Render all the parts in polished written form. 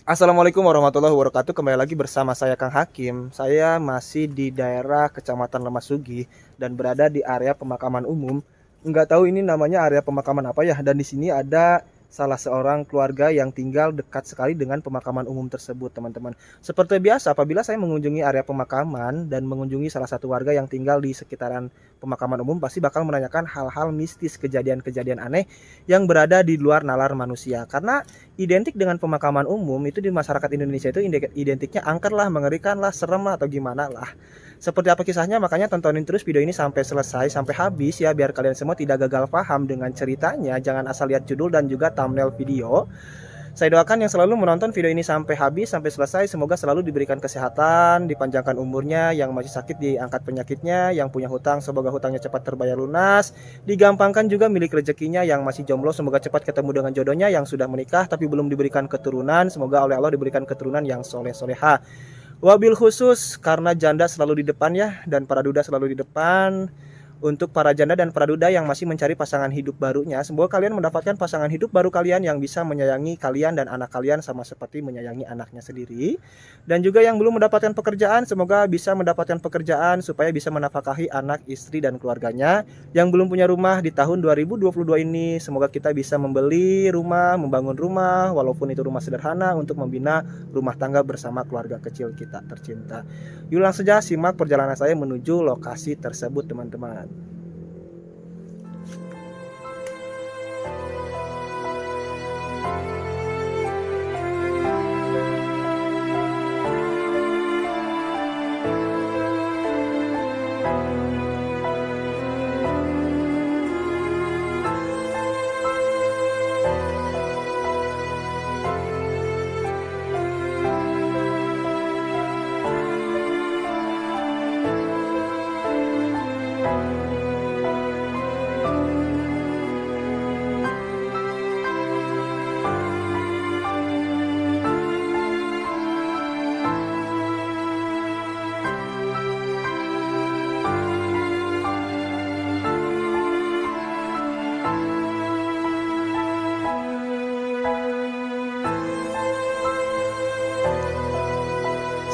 Assalamualaikum warahmatullahi wabarakatuh. Kembali lagi bersama saya Kang Hakim. Saya masih di daerah Kecamatan Lemasugi dan berada di area pemakaman umum. Nggak tahu ini namanya area pemakaman apa ya. Dan di sini ada salah seorang keluarga yang tinggal dekat sekali dengan pemakaman umum tersebut, teman-teman. Seperti biasa, apabila saya mengunjungi area pemakaman dan mengunjungi salah satu warga yang tinggal di sekitaran pemakaman umum, pasti bakal menanyakan hal-hal mistis, kejadian-kejadian aneh yang berada di luar nalar manusia. Karena identik dengan pemakaman umum itu di masyarakat Indonesia itu identiknya angker lah, mengerikan lah, serem lah atau gimana lah. Seperti apa kisahnya? Makanya tontonin terus video ini sampai selesai, sampai habis ya, biar kalian semua tidak gagal paham dengan ceritanya. Jangan asal lihat judul dan juga thumbnail video. Saya doakan yang selalu menonton video ini sampai habis, sampai selesai. Semoga selalu diberikan kesehatan, dipanjangkan umurnya, yang masih sakit diangkat penyakitnya, yang punya hutang semoga hutangnya cepat terbayar lunas, digampangkan juga milik rezekinya, yang masih jomblo semoga cepat ketemu dengan jodohnya, yang sudah menikah tapi belum diberikan keturunan, semoga oleh Allah diberikan keturunan yang soleh-soleha. Wabil khusus karena janda selalu di depan ya, dan para duda selalu di depan. Untuk para janda dan para duda yang masih mencari pasangan hidup barunya, semoga kalian mendapatkan pasangan hidup baru kalian yang bisa menyayangi kalian dan anak kalian sama seperti menyayangi anaknya sendiri. Dan juga yang belum mendapatkan pekerjaan, semoga bisa mendapatkan pekerjaan supaya bisa menafkahi anak, istri, dan keluarganya. Yang belum punya rumah di tahun 2022 ini, semoga kita bisa membeli rumah, membangun rumah, walaupun itu rumah sederhana, untuk membina rumah tangga bersama keluarga kecil kita tercinta. Yuk langsung saja simak perjalanan saya menuju lokasi tersebut, teman-teman.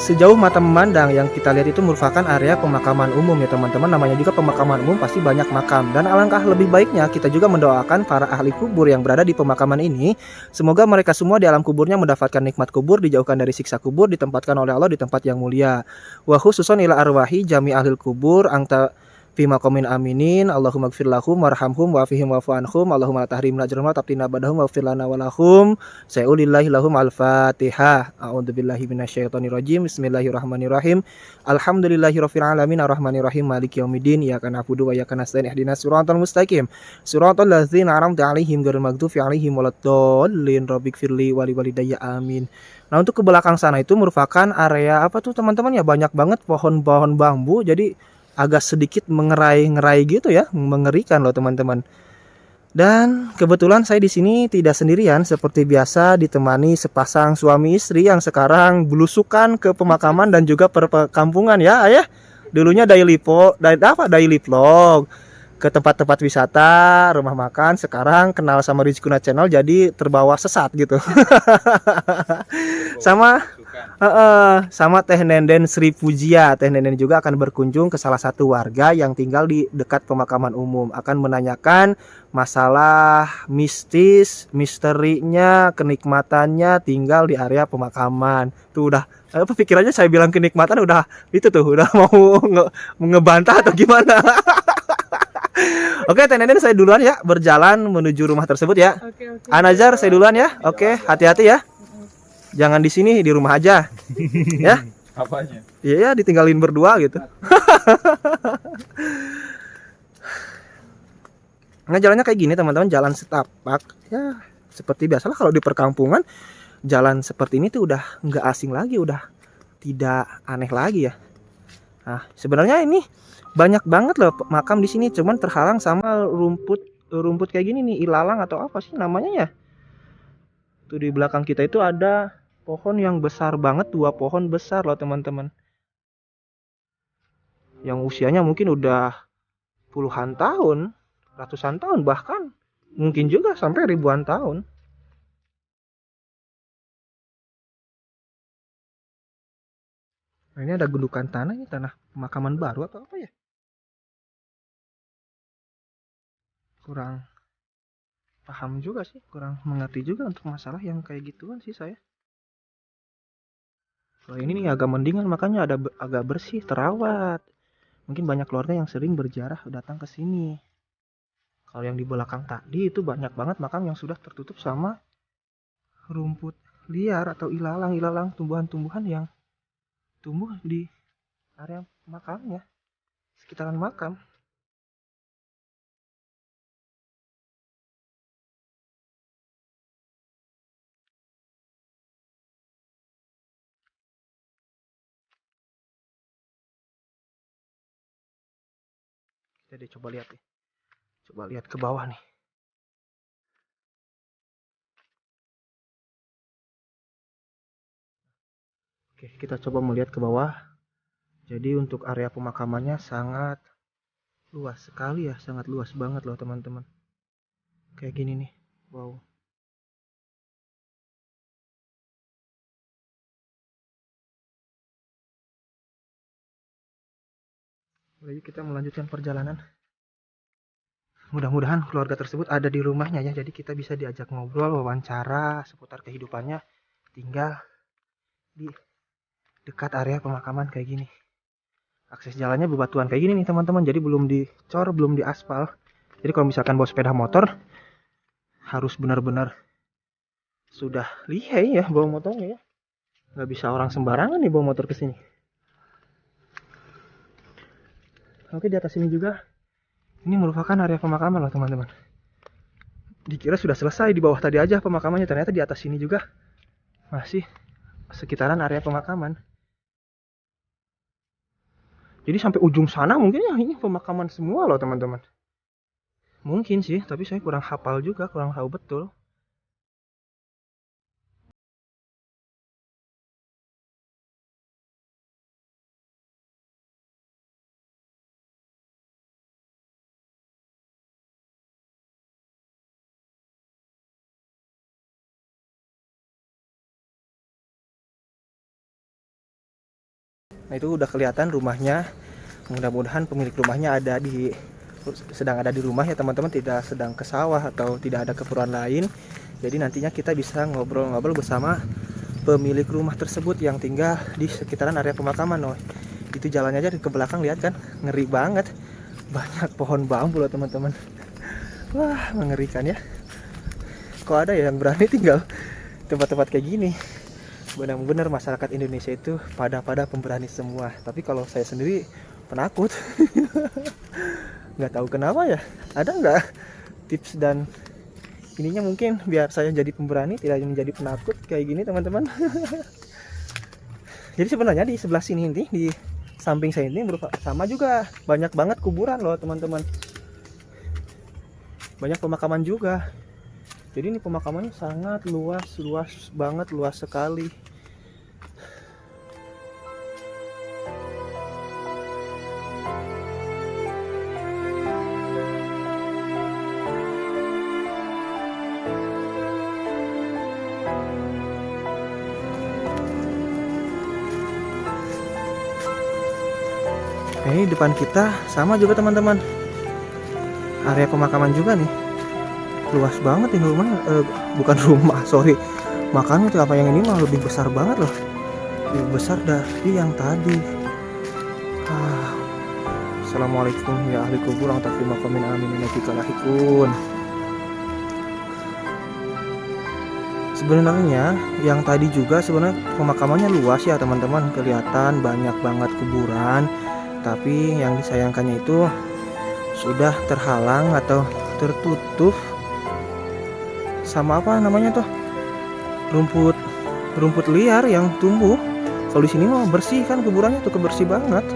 Sejauh mata memandang yang kita lihat itu merupakan area pemakaman umum ya teman-teman. Namanya juga pemakaman umum pasti banyak makam. Dan alangkah lebih baiknya kita juga mendoakan para ahli kubur yang berada di pemakaman ini. Semoga mereka semua di alam kuburnya mendapatkan nikmat kubur, dijauhkan dari siksa kubur, ditempatkan oleh Allah di tempat yang mulia. Wa khususon ila arwahi jami ahlil kubur angta Fima komen aminin, Allahumma gfir lahum warhamhum wa'afihim wa'fu anhum, Allahumma la tahrimna ajrahum wa tabtina badahum wa'fir lana walahum. Sayulillahi lahum al-fatihah. A'udzubillahi minasyaitonirrajim. Bismillahirrahmanirrahim. Alhamdulillahirabbil alamin arrahmanirrahim maliki yaumiddin. Iyyaka na'budu wa iyyaka nasta'in ihdinas siratal mustaqim. Siratal ladzina an'amta 'alaihim ghairil maghdubi 'alaihim waladdallin. Rabbighfirli wa liwalidayya amin. Nah, untuk ke belakang sana itu merupakan area apa tuh teman-teman ya, banyak banget pohon-pohon bambu. Jadi agak sedikit mengerai-ngerai gitu ya, mengerikan loh teman-teman. Dan kebetulan saya di sini tidak sendirian, seperti biasa ditemani sepasang suami istri yang sekarang belusukan ke pemakaman dan juga perkampungan ya, ayah. Dulunya daily vlog ke tempat-tempat wisata, rumah makan, sekarang kenal sama Rizkuna Channel jadi terbawa sesat gitu. Sama sama Teh Nenden Sri Pujia. Teh Nenden juga akan berkunjung ke salah satu warga yang tinggal di dekat pemakaman umum, akan menanyakan masalah mistis, misterinya, kenikmatannya tinggal di area pemakaman. Tuh udah apa pikirannya, saya bilang kenikmatan udah itu tuh udah mau ngebantah atau gimana. Oke, Teh Nenden saya duluan ya, berjalan menuju rumah tersebut ya. Oke. Anazar saya duluan ya. Oke, hati-hati ya. Jangan di sini, di rumah aja. Ya. Apanya? Iya, ya, ditinggalin berdua gitu. Nah, jalannya kayak gini teman-teman, jalan setapak. Ya, seperti biasalah kalau di perkampungan, jalan seperti ini tuh udah nggak asing lagi, udah tidak aneh lagi ya. Nah, sebenarnya ini banyak banget loh makam di sini, cuman terhalang sama rumput rumput kayak gini nih, ilalang atau apa sih namanya ya. Tuh di belakang kita itu ada pohon yang besar banget, dua pohon besar loh teman-teman. Yang usianya mungkin udah puluhan tahun, ratusan tahun bahkan. Mungkin juga sampai ribuan tahun. Nah, ini ada gundukan tanah, ini tanah pemakaman baru atau apa ya? Kurang paham juga sih, kurang mengerti juga untuk masalah yang kayak gituan sih saya. Kalau ini nih agak mendingan, makanya ada agak bersih, terawat. Mungkin banyak keluarga yang sering berziarah datang ke sini. Kalau yang di belakang tadi itu banyak banget makam yang sudah tertutup sama rumput liar atau ilalang-ilalang, tumbuhan-tumbuhan yang tumbuh di area makamnya, sekitaran makam. Jadi coba lihat nih. Coba lihat ke bawah nih. Oke, kita coba melihat ke bawah. Jadi untuk area pemakamannya sangat luas sekali ya, sangat luas banget loh teman-teman. Kayak gini nih. Wow. Jadi kita melanjutkan perjalanan. Mudah-mudahan keluarga tersebut ada di rumahnya ya. Jadi kita bisa diajak ngobrol, wawancara seputar kehidupannya tinggal di dekat area pemakaman kayak gini. Akses jalannya bebatuan kayak gini nih teman-teman. Jadi belum dicor, belum diaspal. Jadi kalau misalkan bawa sepeda motor harus benar-benar sudah lihai ya bawa motornya ya. Nggak bisa orang sembarangan nih bawa motor ke sini. Oke, di atas ini juga ini merupakan area pemakaman loh teman-teman. Dikira sudah selesai di bawah tadi aja pemakamannya, ternyata di atas sini juga masih sekitaran area pemakaman. Jadi sampai ujung sana mungkin ya ini pemakaman semua loh teman-teman. Mungkin sih, tapi saya kurang hafal juga, kurang tahu betul. Nah itu udah kelihatan rumahnya. Mudah-mudahan pemilik rumahnya sedang ada di rumah ya teman-teman, tidak sedang ke sawah atau tidak ada keperluan lain. Jadi nantinya kita bisa ngobrol-ngobrol bersama pemilik rumah tersebut yang tinggal di sekitaran area pemakaman. Oh, itu jalannya aja ke belakang, lihat kan, ngeri banget, banyak pohon bambu loh teman-teman. Wah, mengerikan ya. Kok ada ya yang berani tinggal tempat-tempat kayak gini. Benar-benar masyarakat Indonesia itu pada pemberani semua. Tapi kalau saya sendiri penakut. Nggak tahu kenapa ya. Ada nggak tips dan ininya mungkin biar saya jadi pemberani, tidak menjadi penakut kayak gini teman-teman. Jadi sebenarnya di sebelah sini nih, di samping saya ini sama juga banyak banget kuburan loh teman-teman. Banyak pemakaman juga. Jadi ini pemakamannya sangat luas banget, luas sekali. Ini depan kita sama juga teman-teman. Area pemakaman juga nih. Luas banget ini rumah, bukan rumah, sorry. Makanya tuh apa yang ini mah lebih besar banget loh. Lebih besar dari yang tadi. Assalamualaikum ya ahli kubur, angtafi maqamin amin nabikalahikun. Sebenarnya yang tadi juga sebenarnya pemakamannya luas ya teman-teman, kelihatan banyak banget kuburan. Tapi yang disayangkannya itu sudah terhalang atau tertutup sama apa namanya tuh, rumput liar yang tumbuh. Kalau di sini mah bersih kan kuburannya tuh, kebersih banget.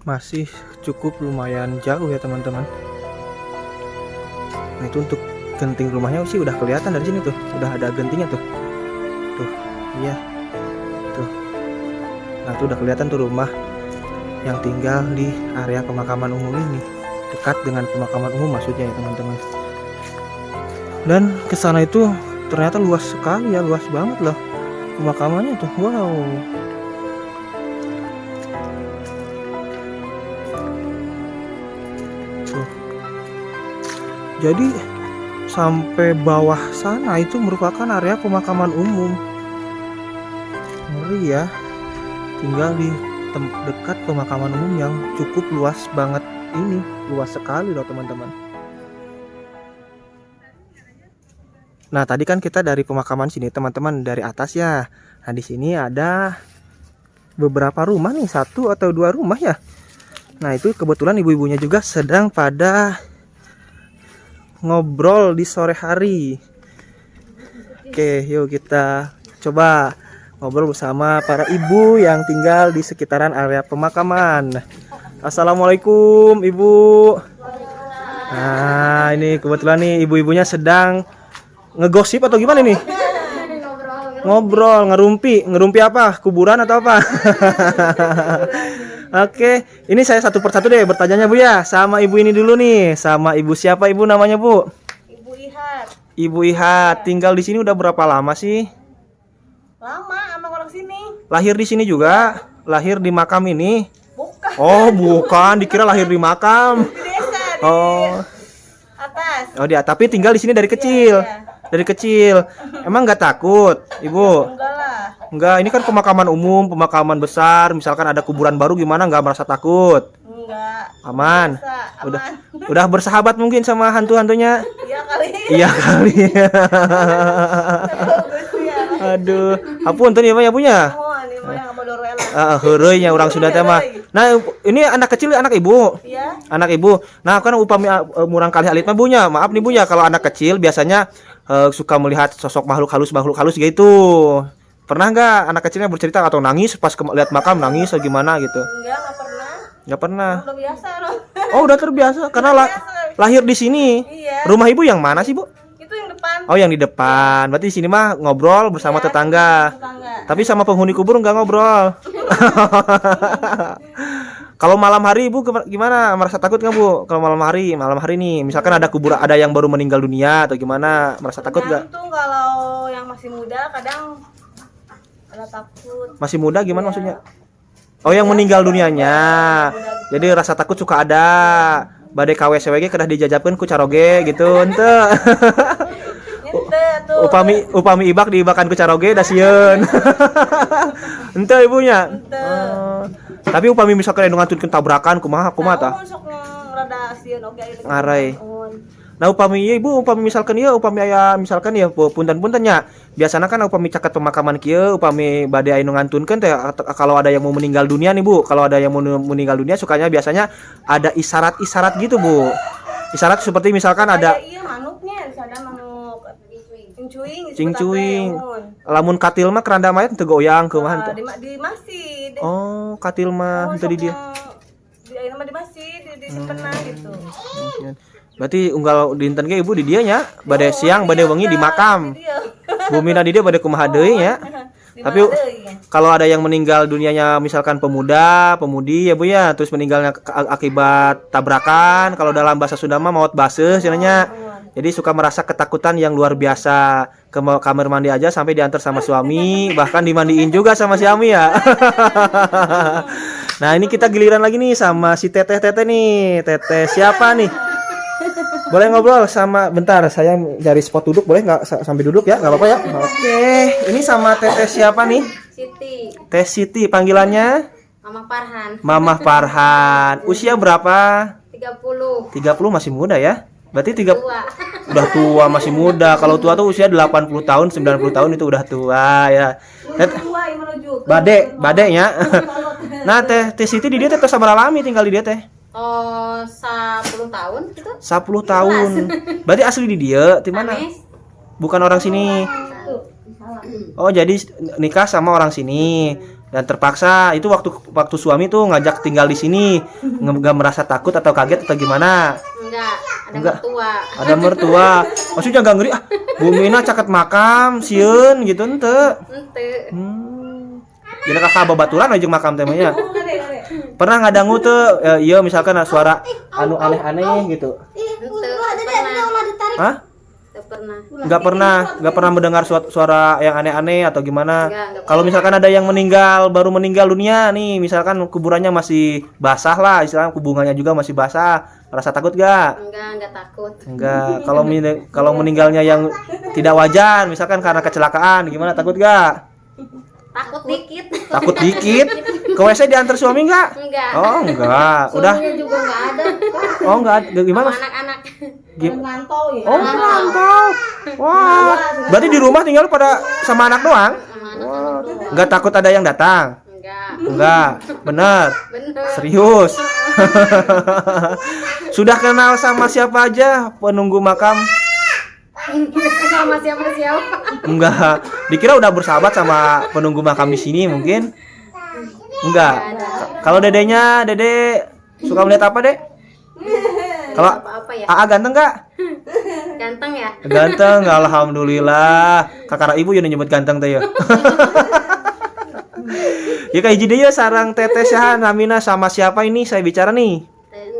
masih cukup lumayan jauh ya teman-teman. Nah itu untuk genting rumahnya sih udah kelihatan dari sini tuh, udah ada gentingnya tuh. Tuh, iya. Tuh. Nah itu udah kelihatan tuh rumah yang tinggal di area pemakaman umum ini, dekat dengan pemakaman umum maksudnya ya teman-teman. Dan kesana itu ternyata luas sekali ya, luas banget loh pemakamannya tuh. Wow. Tuh. Jadi sampai bawah sana itu merupakan area pemakaman umum. Ngeri ya, tinggal di dekat pemakaman umum yang cukup luas banget ini, luas sekali loh teman-teman. Nah tadi kan kita dari pemakaman sini teman-teman, dari atas ya. Nah di sini ada beberapa rumah nih, 1 atau 2 rumah ya. Nah itu kebetulan ibu-ibunya juga sedang pada ngobrol di sore hari. Oke, yuk kita coba ngobrol bersama para ibu yang tinggal di sekitaran area pemakaman. Assalamualaikum ibu. Nah ini kebetulan nih ibu-ibunya sedang ngegosip atau gimana nih? Ngobrol, ngerumpi apa? Kuburan atau apa? Oke, ini saya satu persatu deh bertanyanya Bu ya. Sama ibu ini dulu nih. Sama ibu siapa ibu namanya Bu? Ibu Ihat. Ibu Ihat, tinggal di sini udah berapa lama sih? Lama sama orang sini. Lahir di sini juga? Lahir di makam ini? Bukan. Oh, bukan, dikira lahir di makam. Di desa di Oh. atas. Oh, dia tapi tinggal di sini dari kecil. Iya. Dari kecil. Emang nggak takut, Ibu? Enggak lah. Enggak, ini kan pemakaman umum, pemakaman besar. Misalkan ada kuburan baru gimana, nggak merasa takut? Enggak. Aman. Biasa, Udah aman. udah bersahabat mungkin sama hantu-hantunya? Iya kali. Iya kali. Bagus ya. Aduh, hapunten ya ya punya. Oh, ini mah yang sama Dorela. Heureuy nya urang sudah teh mah. Nah, ini anak kecil anak ibu. Iya. Anak ibu. Nah, kan upami murang kali alit mah bunya. Maaf nih bunya, kalau anak kecil biasanya suka melihat sosok makhluk halus gitu. Pernah nggak anak kecilnya bercerita atau nangis pas lihat makam, nangis atau gimana gitu? Enggak pernah. Nggak pernah. Udah biasa loh. Oh, udah terbiasa karena lahir di sini. Iya. Rumah ibu yang mana sih, Bu? Itu yang depan. Oh, yang di depan. Berarti di sini mah ngobrol bersama Iya, tetangga. tetangga. Tapi sama penghuni kubur nggak ngobrol. Kalau malam hari ibu gimana? Merasa takut nggak Bu? Kalau malam hari nih, misalkan ada kubur, ada yang baru meninggal dunia atau gimana? Merasa takut nggak? Tergantung, kalau yang masih muda kadang ada takut. Masih muda gimana Iya. maksudnya? Oh, yang meninggal dunianya. Jadi rasa takut suka ada. Badai KWCWG kedah dijajapkeun ku caroge gitu henteu. Ente tuh. Upami ibak diibakan ku caroge da sieun. Henteu ibunya. Ente. Tapi upami misalkan anu ngantunkeun tabrakan kumaha tah? Sok rada sieun oge Ngarai. Nah upami misalkan ieu upami aya misalkan ya punten-puntennya. Biasana kan upami caket pemakaman kieu upami bade anu ngantunkeun teh kalau ada yang mau meninggal dunia nih Bu, kalau ada yang mau meninggal dunia sukanya biasanya ada isyarat-isyarat gitu Bu. Isyarat seperti misalkan ada iya manuknya, ada manuk cingcuing, cingcuing. Lamun katil mah keranda mayat teu goyang kumaha teh. Di masjid. Oh, katil mah teu di dieu. Di ayeuna mah di masjid, di simpenan gitu. Berarti unggal dinten ge ibu di dieu nya, bade siang bade wengi di makam. Bumina di dia pada kumaha deui nya. Tapi kalau ada yang meninggal dunianya misalkan pemudi ya Bu ya, terus meninggalnya akibat tabrakan, kalau dalam bahasa Sunda mah maut baseuh cenanya. Jadi suka merasa ketakutan yang luar biasa. Ke kamar mandi aja sampai diantar sama suami, bahkan dimandiin juga sama suami ya. Nah, ini kita giliran lagi nih sama si Teteh nih. Teteh siapa nih? Boleh ngobrol sama, bentar saya cari spot duduk, boleh nggak sambil duduk ya, nggak apa-apa ya. Oke, ini sama Teteh siapa nih? Siti, Teh Siti, panggilannya Mama Farhan. Mama Farhan. Usia berapa? 30. 30, masih muda ya. Berarti 3 Tua. udah tua, masih muda. Kalau tua tuh usia 80 tahun, 90 tahun itu udah tua ya. Tua yang menuju. Badenya. Nah, Teh Siti di dia teh sama lami tinggal di dia teh. Oh, 10 tahun gitu. 10 tahun. Berarti asli di dia, di mana? Bukan orang sini. Oh, jadi nikah sama orang sini. Dan terpaksa itu waktu suami tuh ngajak tinggal di sini, nggak merasa takut atau kaget atau gimana? Enggak, ada Enggak. mertua. Ada mertua. Maksudnya nggak ngeri Bumina caket makam sieun gitu ente. Ente. Jadi kakak babaturan aja makam temanya. Pernah nggak dangu tuh iya misalkan suara anu aneh-aneh gitu. Ente. Pernah. Hah? Pernah. Nggak pernah mendengar suara yang aneh-aneh atau gimana. Enggak Kalau misalkan ada yang baru meninggal dunia nih, misalkan kuburannya masih basah lah, istilahnya kubungannya juga masih basah, rasa takut gak? Enggak takut. Enggak. Kalau meninggalnya yang tidak wajar, misalkan karena kecelakaan, gimana, takut gak? Takut dikit. Takut dikit. Ke WC diantar suami enggak? Enggak. Oh, enggak. Udah. Suaminya juga enggak ada. Oh, enggak ada. Gimana? Sama anak-anak. Mantau ya. Oh, mantap. Wah. Berarti di rumah tinggal pada sama anak doang? Sama anak-anak doang. Enggak takut ada yang datang? Enggak. Enggak. Bener. Bener. Serius. Sudah kenal sama siapa aja penunggu makam? Sama siapa? Enggak. Dikira udah bersahabat sama penunggu makam di sini mungkin? Enggak. Kalau Dede suka melihat apa, Dek? Kalau Apa ya? Aa ganteng enggak? Ganteng ya? Ganteng, alhamdulillah. Kakak ibu yang nyebut ganteng teh ya. Ya kayak hiji deui sarang Teteh Syahan Amina sama siapa ini saya bicara nih?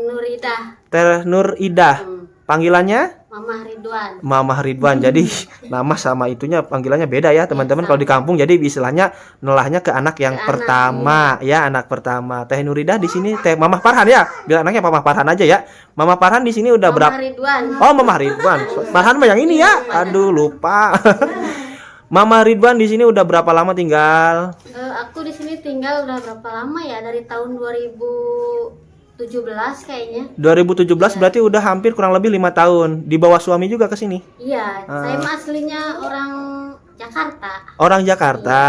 Nuridah. Teh Nur Idah. Panggilannya Mama Ridwan. Mamah Ridwan. Jadi nama sama itunya panggilannya beda ya teman-teman kalau di kampung. Jadi istilahnya nelahnya ke anak yang pertama ya, anak pertama. Teh Nuridah di sini Teh Mamah Farhan ya. Bilang anaknya Mamah Farhan aja ya. Mamah Farhan di sini udah berapa? Mama Ridwan. Oh, Mamah Ridwan. Farhan mah yang ini ya. Aduh, lupa. Mama Ridwan di sini udah berapa lama tinggal? Aku di sini tinggal udah berapa lama ya? Dari tahun 2017 kayaknya. 2017 berarti udah hampir kurang lebih 5 tahun. Dibawa suami juga ke sini. Iya, saya mah aslinya orang Jakarta. Orang Jakarta.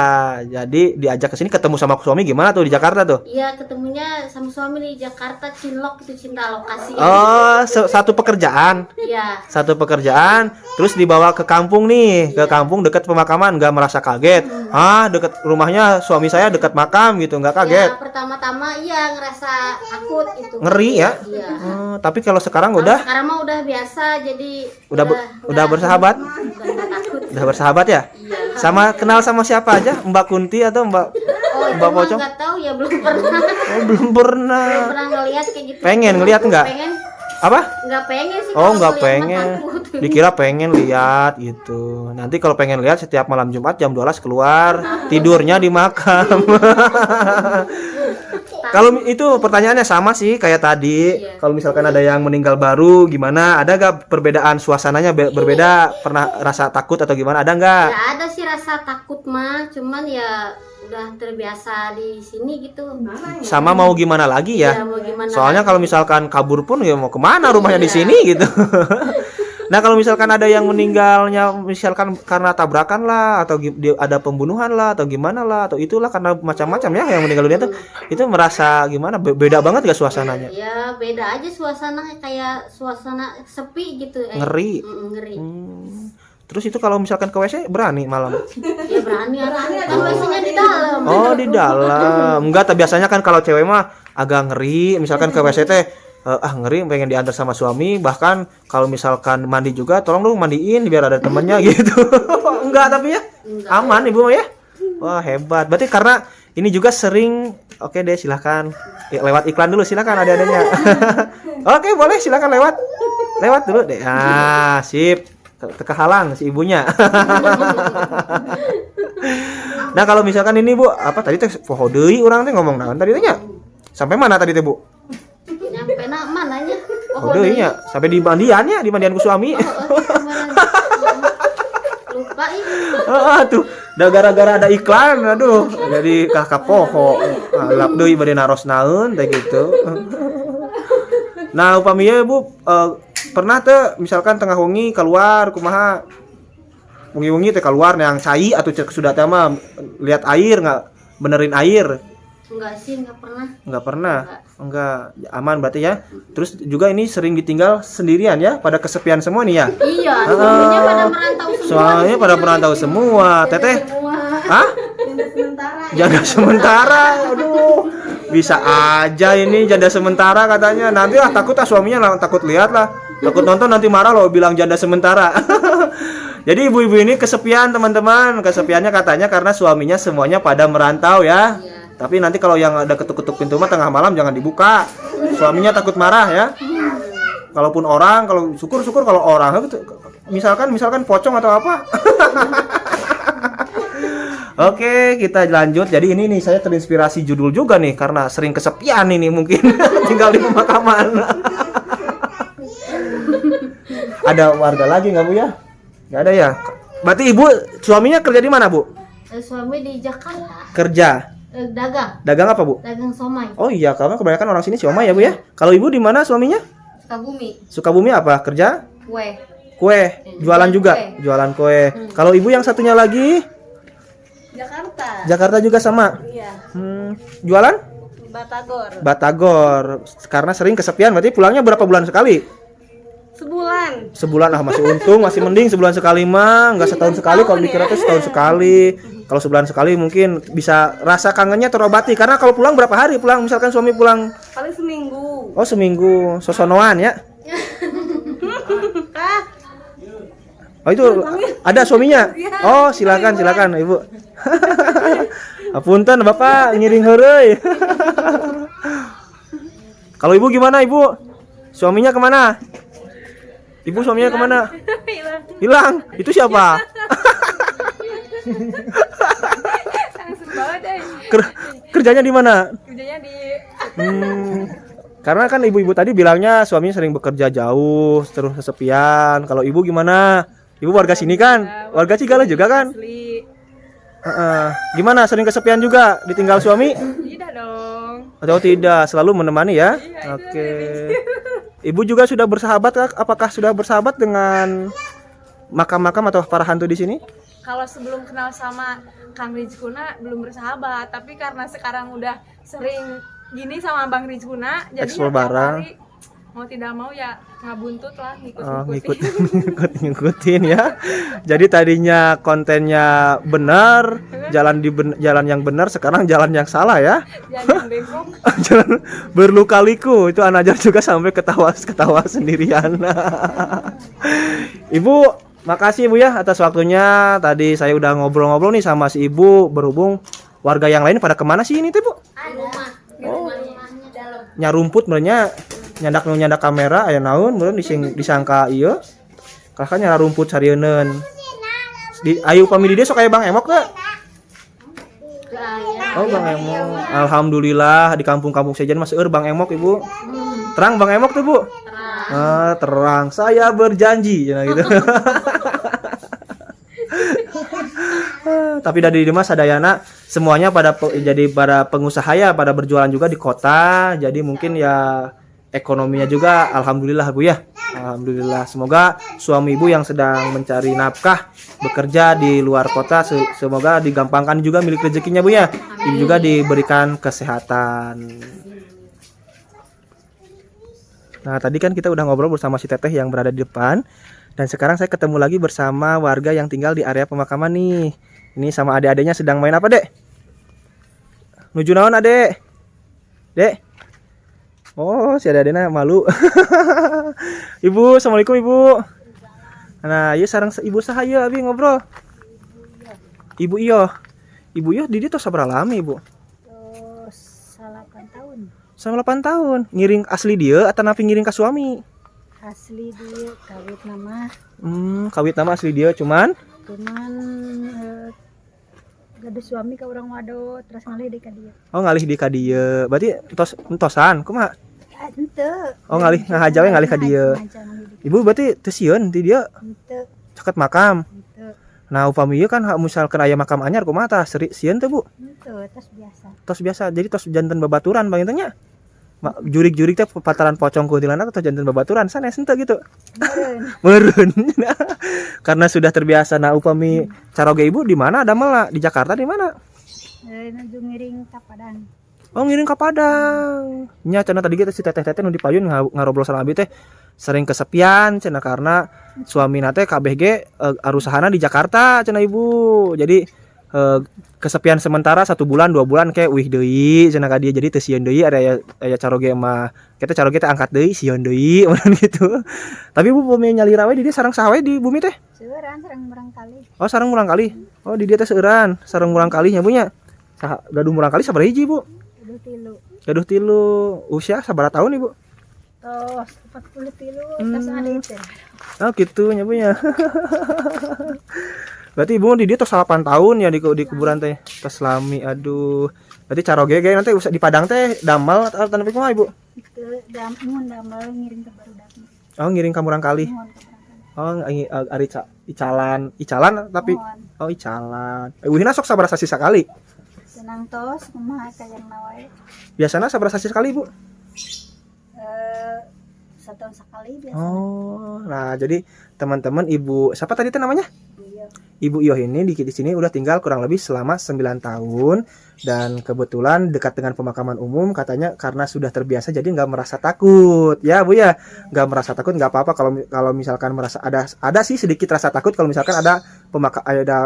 Jadi diajak ke sini ketemu sama suami gimana tuh di Jakarta tuh? Iya, ketemunya sama suami di Jakarta, Cinlok itu cinta lokasi. Oh, satu pekerjaan. Iya. Satu pekerjaan terus dibawa ke kampung nih, ke kampung dekat pemakaman, nggak merasa kaget. Dekat rumahnya suami saya dekat makam gitu, nggak kaget. Ya, pertama-tama iya ngerasa takut gitu. Ngeri ya? Iya. Tapi kalau sekarang Kalau udah sekarang mah udah biasa, jadi udah bersahabat? Udah takut. Udah bersahabat ya? Iya. Sama kenal sama siapa aja? Mbak Kunti atau Mbak Oh, itu Mbak mah Pocong? nggak tahu ya, belum pernah. Oh, belum pernah. Belum pernah ngeliat kayak gitu. Pengen ngeliat nggak? Pengen. Apa? Nggak pengen sih. Oh, kalau nggak ngeliat mah pengen. takut. Dikira pengen lihat gitu. Nanti kalau pengen lihat setiap malam Jumat jam 12 keluar, tidurnya di makam. Kalau itu pertanyaannya sama sih kayak tadi. Iya. Kalau misalkan ada yang meninggal baru gimana? Ada gak perbedaan suasananya berbeda? Pernah rasa takut atau gimana? Ada nggak? Ya ada sih rasa takut mah, cuman ya udah terbiasa di sini gitu. Sama mau gimana lagi ya? Ya, mau gimana Soalnya lagi. kalau misalkan kabur pun ya mau kemana rumahnya di Iya. sini gitu. Nah kalau misalkan ada yang meninggalnya misalkan karena tabrakan lah atau ada pembunuhan lah atau gimana lah atau itulah karena macam-macam ya yang meninggal dunia itu merasa gimana? Beda banget gak suasananya? Ya beda aja suasana, kayak suasana sepi gitu. Ngeri. Ngeri. Terus itu kalau misalkan ke WC berani malam? Ya berani kan biasanya di dalam. Oh di dalam. Enggak, biasanya kan kalau cewek mah agak ngeri. Misalkan ke WC teh ngeri pengen diantar sama suami, bahkan kalau misalkan mandi juga tolong dong mandiin biar ada temennya gitu. Enggak tapi ya aman ibu mah ya. Wah hebat, berarti karena ini juga sering. Oke deh silahkan lewat iklan dulu, silakan adik-adiknya. Oke boleh silakan lewat dulu deh. Sip, kehalang si ibunya. Nah kalau misalkan ini bu apa tadi teh poho deui urang teh ngomong naon tadi teh nya? Sampai mana tadi teh bu? Nyampe mananya? Oh, deui nya sampai di mandiannya, di mandian ku suami. Lupa ih. Tuh, udah gara-gara ada iklan, aduh, jadi kakak poho. Lap deui bade naros naeun teh gitu. Nah, upaminya Bu pernah teh misalkan tengah wengi keluar kumaha? Wengi-wengi teh keluar yang cai atau cek sudah teh mah lihat air enggak benerin air? Enggak sih, enggak pernah. Enggak pernah. Enggak, aman berarti ya. Terus juga ini sering ditinggal sendirian ya, pada kesepian semua nih ya. Iya, suaminya pada merantau semua. Soalnya pada merantau semua. Teteh, Semua. hah? Janda sementara. Aduh. Bisa aja ini janda sementara katanya. Nanti lah takut suaminya lah, takut lihat lah. Takut nonton nanti marah loh bilang janda sementara. Jadi ibu-ibu ini kesepian teman-teman. Kesepiannya katanya karena suaminya semuanya pada merantau ya. Tapi nanti kalau yang ada ketuk-ketuk pintu mah tengah malam jangan dibuka. Suaminya takut marah ya. Kalaupun orang, kalau syukur-syukur kalau orang misalkan pocong atau apa. Oke, kita lanjut. Jadi ini nih saya terinspirasi judul juga nih karena sering kesepian ini mungkin tinggal di pemakaman. Ada warga lagi nggak Bu ya? Nggak ada ya. Berarti Ibu suaminya kerja di mana Bu? Suami di Jakarta. Kerja. Dagang. Dagang apa Bu? Dagang somai. Oh iya, karena kebanyakan orang sini siomay ya Bu ya. Kalau Ibu di mana suaminya? Sukabumi. Sukabumi apa? Kerja? Kue. Kue. Jualan juga. Jualan kue. Kalau Ibu yang satunya lagi? Jakarta. Jakarta juga sama. Iya. Jualan? Batagor. Batagor. Karena sering kesepian, berarti pulangnya berapa bulan sekali? Sebulan. Sebulan masih untung, masih mending sebulan sekali mah, nggak setahun sekali. Kalau dikira tuh setahun sekali. Kalau sebulan sekali mungkin bisa rasa kangennya terobati. Karena kalau pulang berapa hari pulang? Misalkan suami pulang Paling seminggu. oh seminggu, sosonoan ya. Oh itu ada suaminya. Oh silakan Ibu. Apunten Bapak ngiring heureuy. Kalau Ibu gimana Ibu? Suaminya kemana? Ibu suaminya kemana? Hilang. Itu siapa? Kerjanya di mana? Kerjanya di Karena kan ibu-ibu tadi bilangnya suaminya sering bekerja jauh, terus kesepian. Kalau Ibu gimana? Ibu warga sini kan? Warga Cigala juga kan? Gimana? Sering kesepian juga ditinggal suami? Tidak dong. Atau tidak? Selalu menemani ya? Oke. Ibu juga sudah bersahabat kah? Apakah sudah bersahabat dengan makam-makam atau para hantu di sini? Kalau sebelum kenal sama Kang Rizkuna belum bersahabat, tapi karena sekarang udah sering gini sama Bang Rizkuna, jadi Ekspor ya tiap barang. hari mau tidak mau ya ngabuntut lah Ngikutin ya. Jadi tadinya kontennya benar, jalan yang benar, sekarang jalan yang salah ya. Jangan bengkok. Jalan berluka-liku itu anak juga sampai ketawa sendirian. Ibu, makasih Ibu ya atas waktunya. Tadi saya udah ngobrol-ngobrol nih sama si Ibu, berhubung warga yang lain pada kemana sih ini tuh Bu? Rumahnya dalam. Nyarumput merenya nyandak kamera aya naon meureun disangka ieu. Kakak nyara rumput sarieun. Di ayu upami di dia sok aya Bang Emok teh. Oh Bang Emok. Alhamdulillah di kampung-kampung sejen mah seueur Bang Emok Ibu. Terang Bang Emok tuh Bu. Terang. Saya berjanji cenah gitu. Tapi dari Dimas sadayana semuanya jadi para pengusaha ya, pada berjualan juga di kota. Jadi mungkin ya ekonominya juga alhamdulillah Bu ya. Alhamdulillah. Semoga suami Ibu yang sedang mencari nafkah bekerja di luar kota semoga digampangkan juga milik rezekinya Bu ya. Ibu juga diberikan kesehatan. Nah, tadi kan kita udah ngobrol bersama si Teteh yang berada di depan. Dan sekarang saya ketemu lagi bersama warga yang tinggal di area pemakaman nih. Ini sama adik-adiknya sedang main apa, Dek? Nuju naon, Adek? Dek? Oh, si adik-adiknya malu. Ibu, Assalamualaikum Ibu. Nah, ieu sareng Ibu sahaya abi ngobrol. Ibu iyo. Ibu iyo di dieu tos sabaraha lami, Ibu? 8 tahun. Sama 8 tahun. Ngiring asli dia atau napi ngiring ke suami? Asli dia kawit nama. Kawit nama asli dia cuman Gada suami ke orang wado terus ngalih di ka dia. Oh, ngalih di ka dieu. Berarti entosan kumaha? Henteu. Oh, ngalih ngahaja we ngalih ka dieu. Ibu berarti teu sieun ti dieu Henteu. caket makam. Henteu. Nah, upami ieu kan misalkan aya makam anyar kumaha tah sieun teh Bu? Henteu, tos biasa. Tos biasa. Jadi tos janten babaturan bang itu nya. Jurik-jurik teh pataran pocong kuntilanak atau janten babaturan sanes henteu gitu. Meureun. Karena sudah terbiasa. Nah, upami caroge Ibu di mana damelna? Di Jakarta di mana? Nuju ngiring ka Padang. Oh, ngiring ke Padang. Nya cenah tadi kita si teteh-teteh nu di payun ngarobrol sareng abi teh sering kesepian cenah karena suamina teh kabeh ge arusahana di Jakarta cenah Ibu. Jadi kesepian sementara 1 bulan 2 bulan kayak wih deui cenah ka dieu jadi teu sieun deui aya caroge mah kita caroge teh angkat deui sieun deui mun gitu. Tapi Bu bumi nyalira we di dieu sareng saha we di bumi teh? Seueuran sareng murang kali. Oh sareng murang kali. Oh di dieu teh seueuran sareng murang kali nya Bu nya. Saha gaduh murang kali sabaraha hiji Bu? Gaduh 3. Usia sabaraha tahun Ibu? Tos 43 tos ada itu. Oh gitu nya Bu nya. Berarti Ibu di dia tos 8 tahun ya di kuburan teh. Tos lami aduh. Berarti caroge ge nanti usah di Padang teh damal atau tanpa kumaha Ibu? Itu damal ngiring ke barudak. Oh ngiring ka murang kali. Oh ari icalan tapi oh icalan. Wihna sok sabaraha sasi sakali? Senang tos kumaha kayang nawae. Biasana sabaraha sasi sekali Bu? Setahun sekali biasa. Oh, nah jadi teman-teman Ibu siapa tadi teh namanya? Iya. Ibu Ioh ini di sini udah tinggal kurang lebih selama 9 tahun dan kebetulan dekat dengan pemakaman umum katanya karena sudah terbiasa jadi nggak merasa takut ya Bu ya, nggak merasa takut nggak apa-apa kalau misalkan merasa ada sih sedikit rasa takut kalau misalkan ada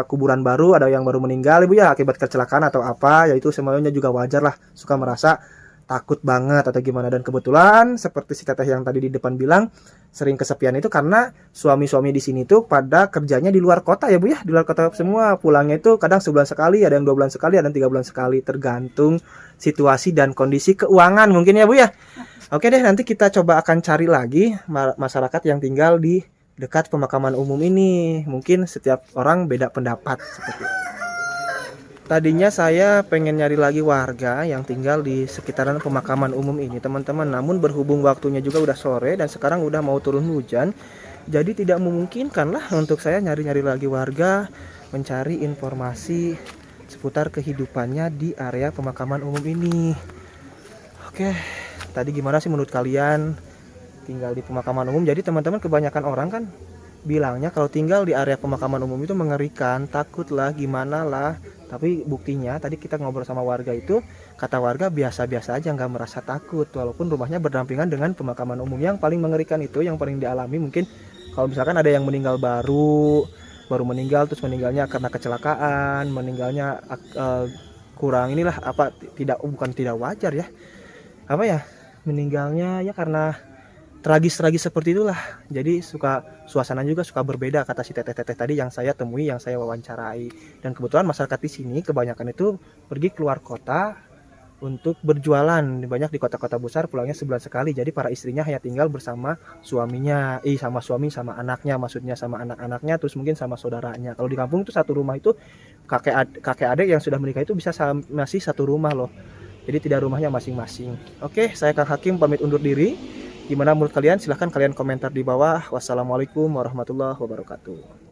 kuburan baru, ada yang baru meninggal Ibu ya akibat kecelakaan atau apa, ya itu semuanya juga wajar lah suka merasa takut banget atau gimana. Dan kebetulan seperti si teteh yang tadi di depan bilang sering kesepian itu karena suami-suami di sini tuh pada kerjanya di luar kota ya Bu ya, di luar kota semua, pulangnya itu kadang sebulan sekali, ada yang 2 bulan sekali, ada yang 3 bulan sekali, tergantung situasi dan kondisi keuangan mungkin ya Bu ya. Oke deh, nanti kita coba akan cari lagi masyarakat yang tinggal di dekat pemakaman umum ini, mungkin setiap orang beda pendapat seperti itu. Tadinya saya pengen nyari lagi warga yang tinggal di sekitaran pemakaman umum ini teman-teman. Namun berhubung waktunya juga udah sore dan sekarang udah mau turun hujan, jadi tidak memungkinkan lah untuk saya nyari-nyari lagi warga, mencari informasi seputar kehidupannya di area pemakaman umum ini. Oke, tadi gimana sih menurut kalian tinggal di pemakaman umum? Jadi teman-teman kebanyakan orang kan bilangnya kalau tinggal di area pemakaman umum itu mengerikan, takut lah, gimana lah. Tapi buktinya tadi kita ngobrol sama warga itu, kata warga biasa-biasa aja, nggak merasa takut walaupun rumahnya berdampingan dengan pemakaman umum. Yang paling mengerikan itu yang paling dialami mungkin kalau misalkan ada yang meninggal baru meninggal, terus meninggalnya karena kecelakaan, meninggalnya kurang inilah apa, bukan tidak wajar ya, apa ya, meninggalnya ya karena tragis seperti itulah. Jadi suasana juga suka berbeda kata si teteh-teteh tadi yang saya temui, yang saya wawancarai. Dan kebetulan masyarakat di sini kebanyakan itu pergi keluar kota untuk berjualan. Banyak di kota-kota besar pulangnya sebulan sekali. Jadi para istrinya hanya tinggal bersama suaminya, sama suami sama anaknya, maksudnya sama anak-anaknya, terus mungkin sama saudaranya. Kalau di kampung itu satu rumah itu kakek adik yang sudah menikah itu bisa masih satu rumah loh. Jadi tidak rumahnya masing-masing. Oke, saya Kang Hakim pamit undur diri. Gimana menurut kalian? Silahkan kalian komentar di bawah. Wassalamualaikum warahmatullahi wabarakatuh.